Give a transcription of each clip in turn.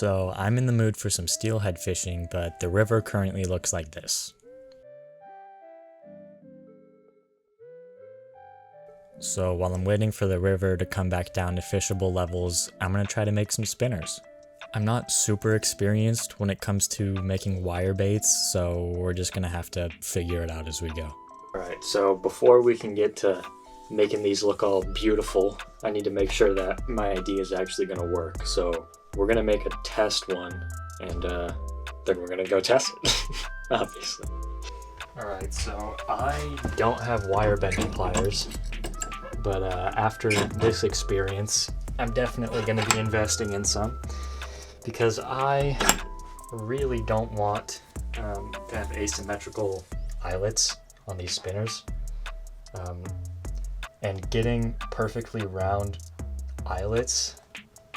So I'm in the mood for some steelhead fishing, but the river currently looks like this. So while I'm waiting for the river to come back down to fishable levels, I'm gonna try to make some spinners. I'm not super experienced when it comes to making wire baits, so we're just gonna have to figure it out as we go. Alright, so before we can get to making these look all beautiful, I need to make sure that my idea is actually gonna work. So we're gonna make a test one, and then we're gonna go test it, obviously. Alright, so I don't have wire bending pliers, but after this experience, I'm definitely gonna be investing in some, because I really don't want to have asymmetrical eyelets on these spinners. And getting perfectly round eyelets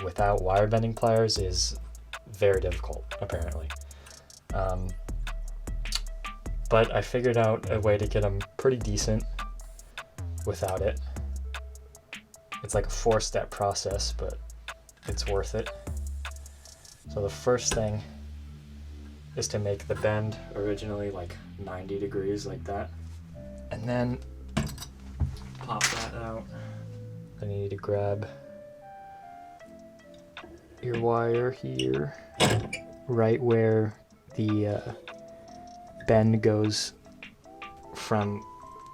without wire bending pliers is very difficult, apparently. But I figured out a way to get them pretty decent without it. It's like a 4-step process, but it's worth it. So the first thing is to make the bend originally like 90 degrees like that. And then pop that out. Then you need to grab your wire here, right where the bend goes from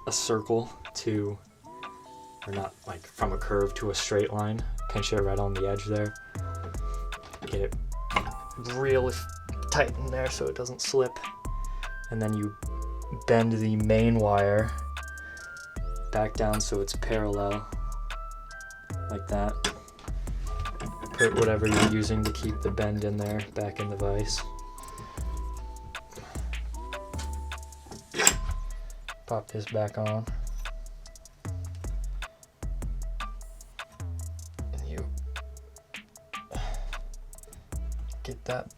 a circle to, or not, like from a curve to a straight line. Pinch it right on the edge there. Get it real tight in there so it doesn't slip. And then you bend the main wire back down so it's parallel, like that. Put whatever you're using to keep the bend in there back in the vise. Pop this back on. And you get that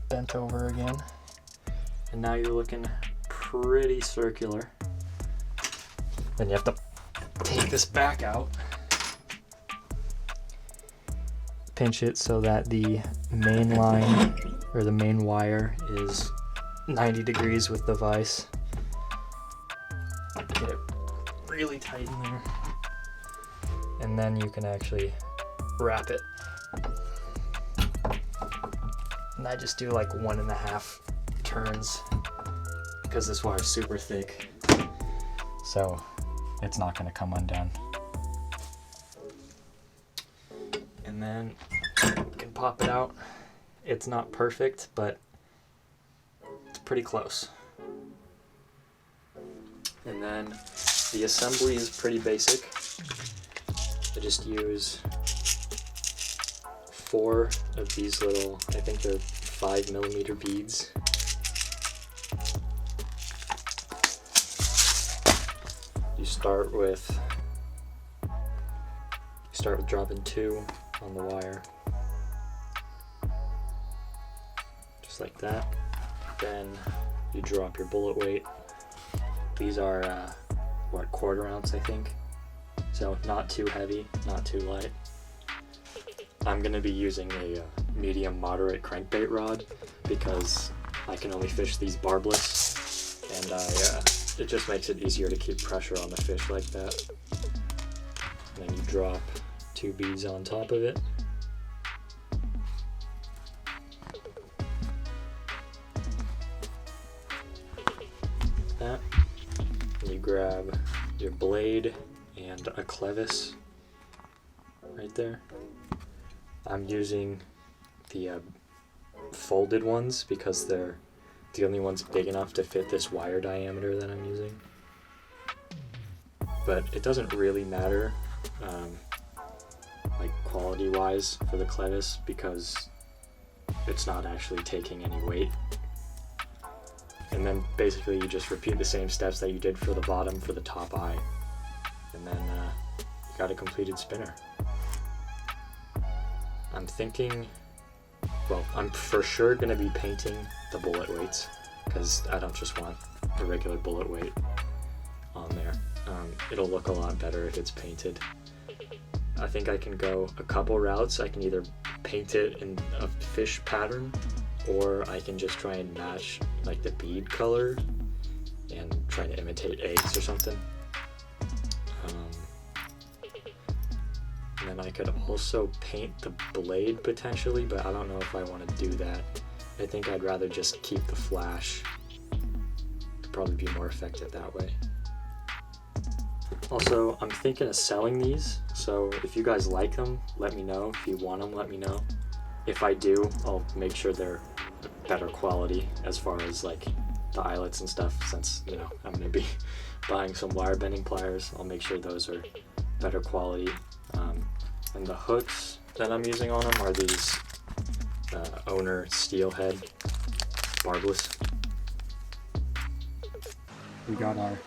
bent over again. And now you're looking pretty circular. Then you have to take this back out, pinch it so that the main line or the main wire is 90 degrees with the vise. Get it really tight in there, and then you can actually wrap it. And I just do like 1.5 turns because this wire is super thick, so it's not going to come undone. And then you can pop it out. It's not perfect, but it's pretty close. And then the assembly is pretty basic. I just use 4 of these little, I think they're 5mm beads. You start with dropping 2 on the wire, just like that. Then you drop your bullet weight. These are what, 1/4 ounce, I think, so not too heavy, not too light. I'm gonna be using a medium moderate crankbait rod because I can only fish these barbless, and it just makes it easier to keep pressure on the fish like that. And then you drop 2 beads on top of it. That. And you grab your blade and a clevis right there. I'm using the folded ones because they're the only ones big enough to fit this wire diameter that I'm using. But it doesn't really matter like quality wise for the clevis because it's not actually taking any weight. And then basically you just repeat the same steps that you did for the bottom for the top eye, and then you got a completed spinner. I'm thinking, well, I'm for sure going to be painting the bullet weights because I don't just want a regular bullet weight on there. It'll look a lot better if it's painted. I think I can go a couple routes. I can either paint it in a fish pattern, or I can just try and match like the bead color and try to imitate eggs or something. And then I could also paint the blade potentially, but I don't know if I want to do that. I think I'd rather just keep the flash. It'd probably be more effective that way. Also, I'm thinking of selling these, so if you guys like them, let me know. If you want them, let me know. If I do, I'll make sure they're better quality as far as like the eyelets and stuff, since, you know, I'm going to be buying some wire bending pliers. I'll make sure those are better quality. And the hooks that I'm using on them are these Owner Steelhead barbless. We got our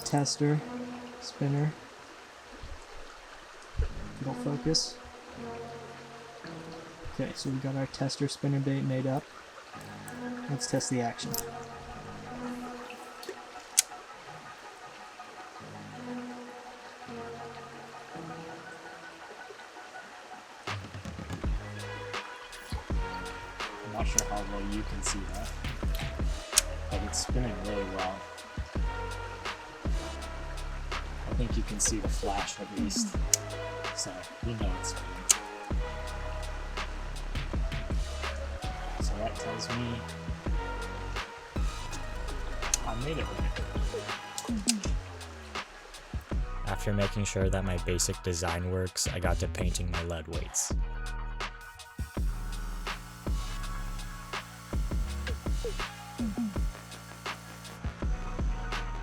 tester spinner. It'll focus. Okay, so we got our tester spinner bait made up. Let's test the action. I'm not sure how well you can see that, but it's spinning really well. I think you can see the flash at least, so you know it's spinning. So that tells me I made it right. After making sure that my basic design works, I got to painting my lead weights.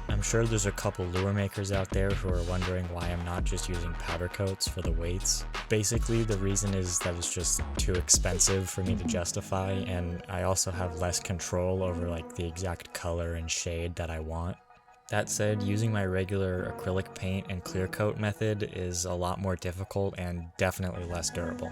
I'm sure there's a couple lure makers out there who are wondering why I'm not just using powder coats for the weights. Basically, the reason is that it's just too expensive for me to justify, and I also have less control over like the exact color and shade that I want. That said, using my regular acrylic paint and clear coat method is a lot more difficult and definitely less durable.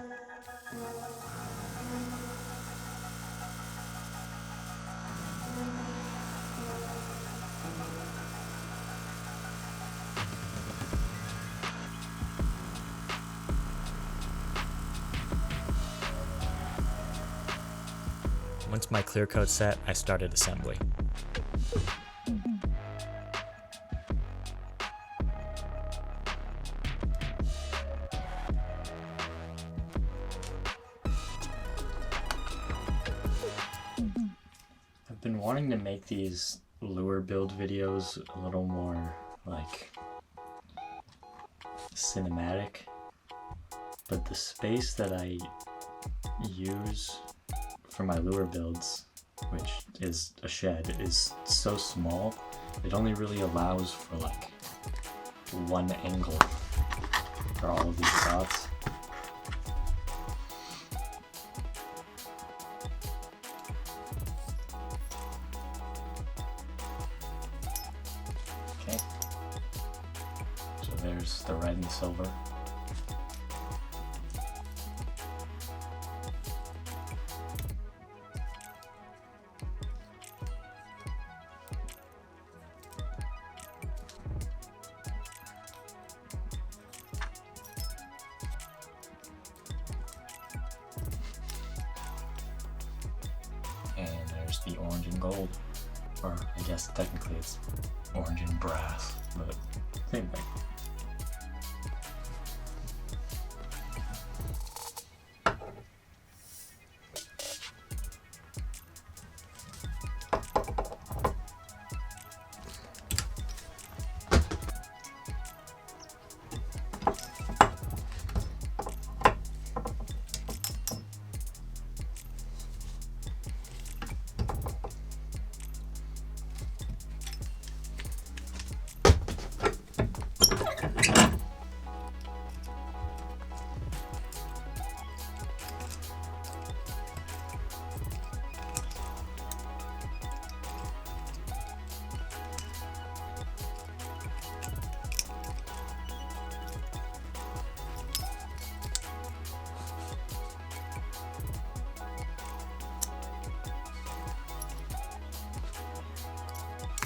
Once my clear coat's set, I started assembly. I've been wanting to make these lure build videos a little more like cinematic, but the space that I use for my lure builds, which is a shed, is so small, it only really allows for like one angle for all of these shots. Okay, so there's the red and silver. And there's the orange and gold, or I guess technically it's orange and brass, but same thing.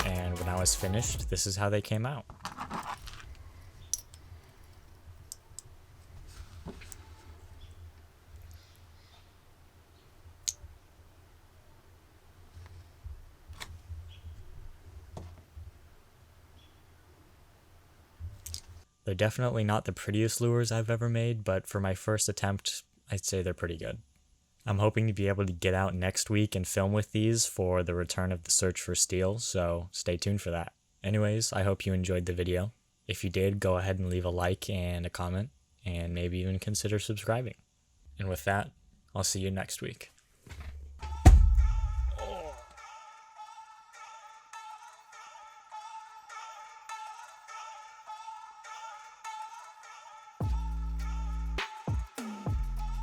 And when I was finished, this is how they came out. They're definitely not the prettiest lures I've ever made, but for my first attempt, I'd say they're pretty good. I'm hoping to be able to get out next week and film with these for the return of the search for steel, so stay tuned for that. Anyways, I hope you enjoyed the video. If you did, go ahead and leave a like and a comment, and maybe even consider subscribing. And with that, I'll see you next week.